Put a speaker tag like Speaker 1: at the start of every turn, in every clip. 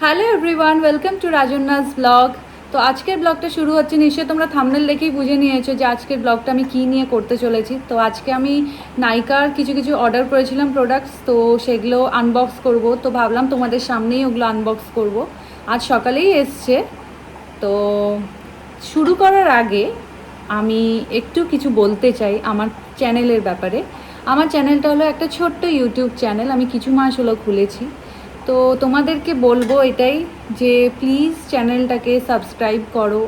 Speaker 1: Hello everyone, welcome to রাজন্যাস blog. তো আজকের ব্লগটা শুরু হচ্ছে, নিশ্চয়ই তোমরা থাম্বনেল দেখেই বুঝে নিয়েছো যে আজকের ব্লগটা আমি কী নিয়ে করতে চলেছি। তো আজকে আমি নাইকার কিছু কিছু অর্ডার করেছিলাম প্রোডাক্টস, তো সেগুলো আনবক্স করব। তো ভাবলাম তোমাদের সামনেই ওগুলো আনবক্স করব। আজ সকালেই এসছে। তো শুরু করার আগে আমি একটু কিছু বলতে চাই আমার চ্যানেলের ব্যাপারে। আমার চ্যানেলটা হলো একটা ছোট্ট ইউটিউব চ্যানেল, আমি কিছু মাস হলো খুলেছি। তো তোমাদেরকে বলবো এটাই যে প্লিজ চ্যানেলটাকে সাবস্ক্রাইব করো,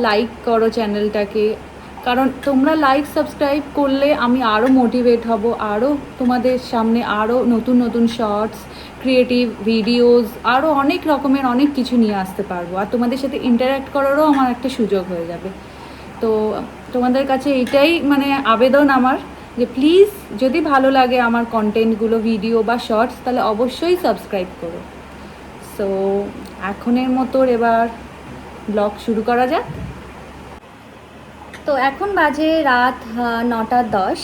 Speaker 1: লাইক করো চ্যানেলটাকে। কারণ তোমরা লাইক সাবস্ক্রাইব করলে আমি আরও মোটিভেট হব, আরও তোমাদের সামনে আরও নতুন নতুন শর্টস, ক্রিয়েটিভ ভিডিওস, আরও অনেক রকমের অনেক কিছু নিয়ে আসতে পারবো। আর তোমাদের সাথে ইন্টারঅ্যাক্ট করারও আমার একটা সুযোগ হয়ে যাবে। তো তোমাদের কাছে এইটাই মানে আবেদন আমার, যে প্লিজ যদি ভালো লাগে আমার কন্টেন্টগুলো, ভিডিও বা শর্টস, তাহলে অবশ্যই সাবস্ক্রাইব করো। সো এখনের মতো এবার ব্লগ শুরু করা যাক। তো এখন বাজে রাত 9:10।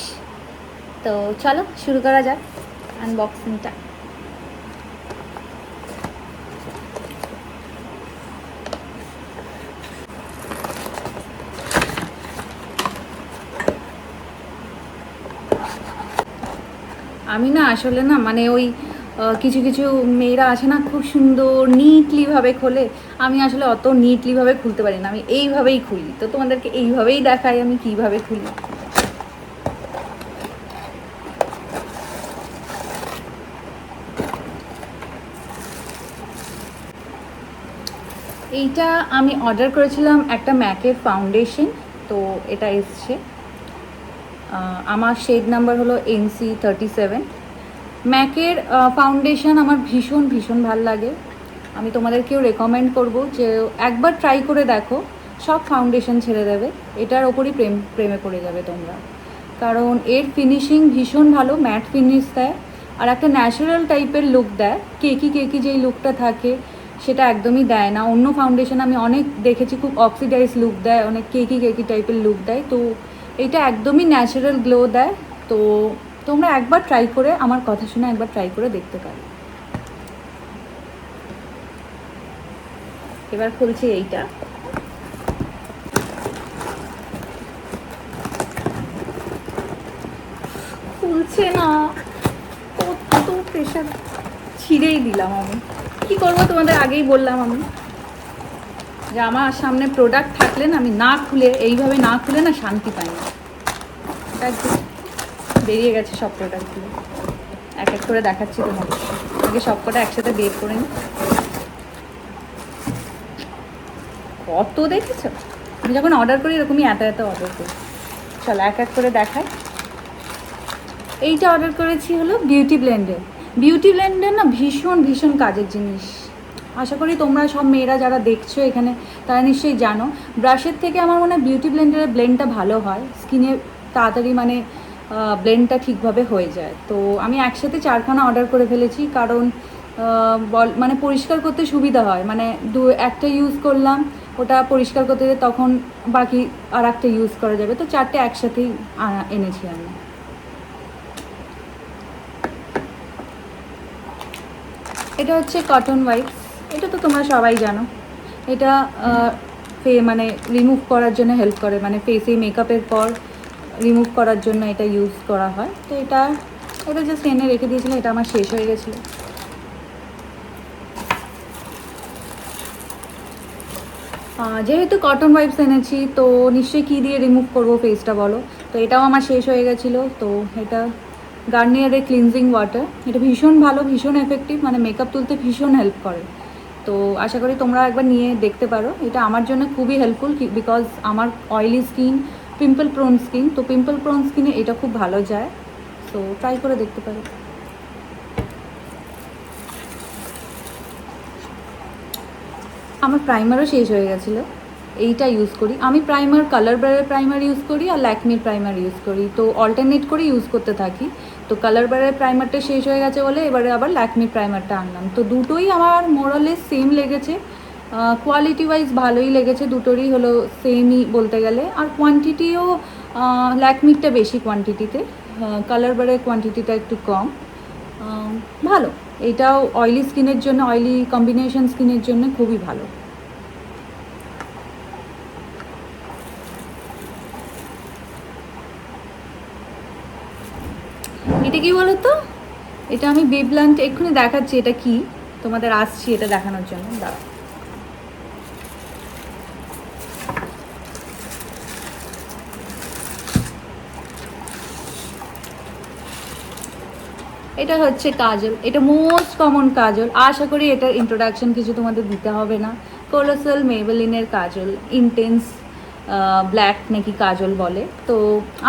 Speaker 1: তো চলো শুরু করা যাক আনবক্সিংটা। আমি না আসলে না মানে ওই কিছু কিছু মেয়েরা আছে না, খুব সুন্দর নিটলিভাবে খোলে। আমি আসলে অত নিটলিভাবে খুলতে পারি না, আমি এইভাবেই খুলি। তো তোমাদেরকে এইভাবেই দেখাই আমি কিভাবে খুলি। এইটা আমি অর্ডার করেছিলাম একটা ম্যাকের ফাউন্ডেশন। তো এটা এসছে, আমার শেড নাম্বার হলো NC37। ম্যাকের ফাউন্ডেশন আমার ভীষণ ভীষণ ভাল লাগে। আমি তোমাদেরকেও রেকমেন্ড করব যে একবার ট্রাই করে দেখো, সব ফাউন্ডেশন ছেড়ে দেবে, এটার ওপরই প্রেমে পড়ে যাবে তোমরা। কারণ এর ফিনিশিং ভীষণ ভালো, ম্যাট ফিনিশ দেয় আর একটা ন্যাচারাল টাইপের লুক দেয়। কেকি কেকি যেই লুকটা থাকে সেটা একদমই দেয় না। অন্য ফাউন্ডেশন আমি অনেক দেখেছি খুব অক্সিডাইজ লুক দেয়, অনেক কেকি কেকি টাইপের লুক দেয়। তো এটা একদমই ন্যাচারাল গ্লো দেয়। তো তোমরা একবার ট্রাই করে, আমার কথা শুনে একবার ট্রাই করে দেখতে পারো। এবার খুলছি এইটা। খুলছে না, কত প্রেশার, ছিঁড়েই দিলাম। আমি কি করবো, তোমাদের আগেই বললাম আমি যে আমার সামনে প্রোডাক্ট থাকলে না আমি না খুলে, এইভাবে না খুলে না শান্তি পাই না। একটু বেরিয়ে গেছে সব প্রোডাক্টগুলো, এক এক করে দেখাচ্ছি তোমাকে। আগে সব কটা একসাথে বের করে নিই। কত দেখেছো, আমি যখন অর্ডার করি এরকমই এত এত অর্ডার করি। চলো এক এক করে দেখাই। এইটা অর্ডার করেছি হলো বিউটি ব্লেন্ডার। বিউটি ব্লেন্ডার না ভীষণ ভীষণ কাজের জিনিস। আশা করি তোমরা সব মেয়েরা যারা দেখছো এখানে তারা নিশ্চয়ই জানো। ব্রাশের থেকে আমার মনে হয় বিউটি ব্লেন্ডারের ব্লেন্ডটা ভালো হয়, স্কিনে তাড়াতাড়ি মানে ব্লেন্ডটা ঠিকভাবে হয়ে যায়। তো আমি একসাথে 4খানা অর্ডার করে ফেলেছি, কারণ মানে পরিষ্কার করতে সুবিধা হয়। মানে একটা ইউজ করলাম, ওটা পরিষ্কার করতে তখন বাকি আর একটা ইউজ করা যাবে। তো 4টে একসাথেই এনেছি আমি। এটা হচ্ছে কটন ওয়াইপস। এটা তো তোমরা সবাই জানো। এটা মানে রিমুভ করার জন্য হেল্প করে, মানে ফেসে মেকআপের পর রিমুভ করার জন্য এটা ইউজ করা হয়। তো এটা জাস্ট এনে রেখে দিয়েছিলো, এটা আমার শেষ হয়ে গেছিলো। যেহেতু কটন ওয়াইপস এনেছি তো নিশ্চয়ই কী দিয়ে রিমুভ করবো ফেসটা বলো। তো এটাও আমার শেষ হয়ে গেছিলো। তো এটা গার্নিয়ারের ক্লিনজিং ওয়াটার, এটা ভীষণ ভালো, ভীষণ এফেক্টিভ, মানে মেকআপ তুলতে ভীষণ হেল্প করে। তো আশা করি তোমরা একবার নিয়ে দেখতে পারো। এটা আমার জন্য খুবই হেল্পফুল, বিকজ আমার oily skin, pimple prone skin. তো পিম্পল প্রোন স্কিনে এটা খুব ভালো যায়। তো ট্রাই করে দেখতে পারো। আমার প্রাইমারও শেষ হয়ে গেছিলো, এইটা ইউজ করি আমি। প্রাইমার কালার বারের প্রাইমার ইউজ করি আর ল্যাকমির প্রাইমার ইউজ করি। তো অল্টারনেট করে ইউজ করতে থাকি। তো কালার বারের প্রাইমারটা শেষ হয়ে গেছে বলে এবারে আবার ল্যাকমির প্রাইমারটা আনলাম। তো দুটোই আমার মোরালেস সেম লেগেছে, কোয়ালিটি ওয়াইজ ভালোই লেগেছে। দুটোরই হলো সেমই বলতে গেলে। আর কোয়ান্টিটিও ল্যাকমিরটা বেশি কোয়ান্টিটিতে, কালার বারের কোয়ান্টিটিটা একটু কম। ভালো, এটাও অয়েলি স্কিনের জন্য, অয়েলি কম্বিনেশন স্কিনের জন্য খুবই ভালো। এটা কি বলো তো, এটা আমি বিব্লান্ট এক্ষুনি দেখাচ্ছি এটা কি, তোমাদের আসছি এটা দেখানোর জন্য, দাঁড়াও। এটা হচ্ছে কাজল, এটা মোস্ট কমন কাজল, আশা করি এটার ইন্ট্রোডাকশন কিছু তোমাদের দিতে হবে না। কোলোসাল মেবেলিনের কাজল, ইন্টেন্স ব্ল্যাক নাকি কাজল বলে। তো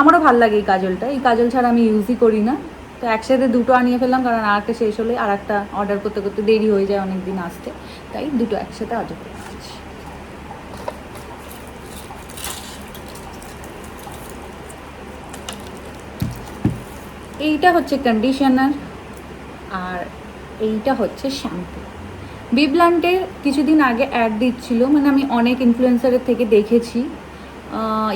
Speaker 1: আমারও ভালো লাগে এই কাজলটা, এই কাজল ছাড়া আমি ইউজই করি না। তো একসাথে দুটো আনিয়ে ফেললাম, কারণ আর একটা শেষ হলে আর একটা অর্ডার করতে করতে দেরি হয়ে যায় অনেক দিন আসতে, তাই দুটো একসাথে অর্ডার করে দিচ্ছি। এইটা হচ্ছে কন্ডিশনার, আর এইটা হচ্ছে শ্যাম্পু। বিব্লান্টের কিছুদিন আগে অ্যাড দিচ্ছিল, মানে আমি অনেক ইনফ্লুয়েন্সারের থেকে দেখেছি,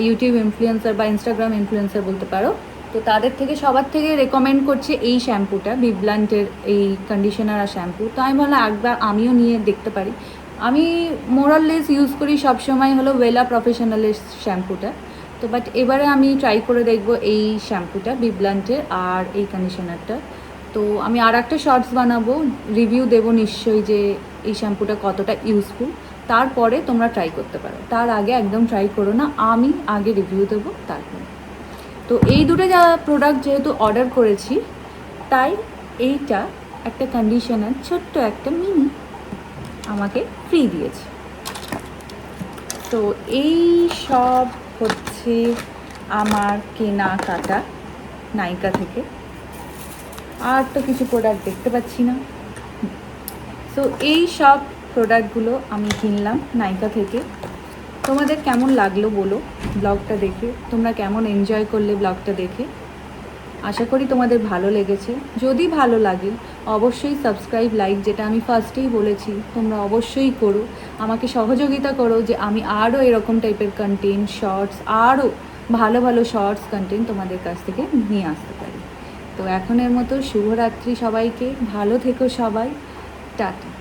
Speaker 1: ইউটিউব ইনফ্লুয়েন্সার বা ইনস্টাগ্রাম ইনফ্লুয়েন্সার বলতে পারো। তো তাদের থেকে সবার থেকে রেকমেন্ড করছে এই শ্যাম্পুটা, বিব্লান্টের এই কন্ডিশনার আর শ্যাম্পু। তো আমি ভাবলাম একবার আমিও নিয়ে দেখতে পারি। আমি মোরাললেস ইউজ করি সবসময় হলো ওয়েলা প্রফেশনালের শ্যাম্পুটা। তো বাট এবারে আমি ট্রাই করে দেখবো এই শ্যাম্পুটা বিব্লান্টের আর এই কন্ডিশনারটা। তো আমি আর একটা শর্টস বানাবো, রিভিউ দেবো নিশ্চয়ই যে এই শ্যাম্পুটা কতটা ইউজফুল, তারপরে তোমরা ট্রাই করতে পারো। তার আগে একদম ট্রাই করো না, আমি আগে রিভিউ দেবো তারপরে। তো এই দুটো যা প্রোডাক্ট যেহেতু অর্ডার করেছি, তাই এইটা একটা কন্ডিশনার ছোট্ট একটা মিনি আমাকে ফ্রি দিয়েছে। তো এই সব হচ্ছে আমার কেনাকাটা নাইকা থেকে। আর তো কিছু প্রোডাক্ট দেখতে পাচ্ছি না। সো এই সব প্রোডাক্টগুলো আমি কিনলাম নাইকা থেকে। তোমাদের কেমন লাগলো বলো ব্লগটা দেখে, তোমরা কেমন এনজয় করলে ব্লগটা দেখে। আশা করি তোমাদের ভালো লেগেছে। যদি ভালো লাগে অবশ্যই সাবস্ক্রাইব, লাইক, যেটা আমি ফার্স্টেই বলেছি তোমরা অবশ্যই করো, আমাকে সহযোগিতা করো যে আমি আরও এরকম টাইপের কন্টেন্ট, শর্টস, আরও ভালো ভালো শর্টস কন্টেন্ট তোমাদের কাছ থেকে নিয়ে আসতে পারি। তো এখনের মতো শুভরাত্রি সবাইকে, ভালো থেকো সবাই, টাটা।